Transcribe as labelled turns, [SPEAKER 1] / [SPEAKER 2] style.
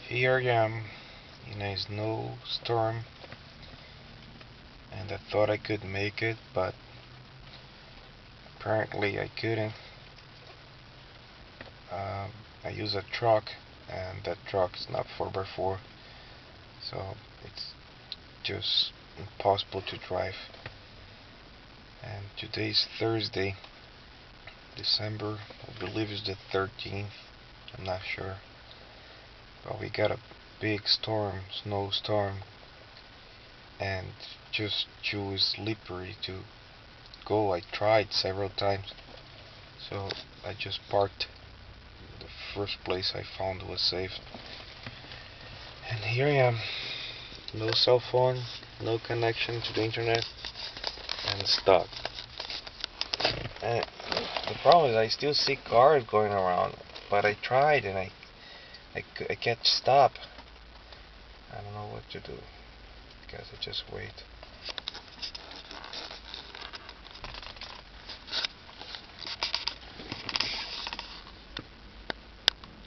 [SPEAKER 1] Here I am in a snowstorm, and I thought I could make it, but apparently I couldn't. I use a truck, and that truck is not 4x4, so it's just impossible to drive. And today's Thursday, December, I believe is the 13th, I'm not sure. But we got a big storm, snowstorm, and just too slippery to go. I tried several times, so I just parked. The first place I found was safe. And here I am. No cell phone, no connection to the internet, and stuck. And the problem is I still see cars going around, but I tried and I can't stop. I don't know what to do. Guess I just wait.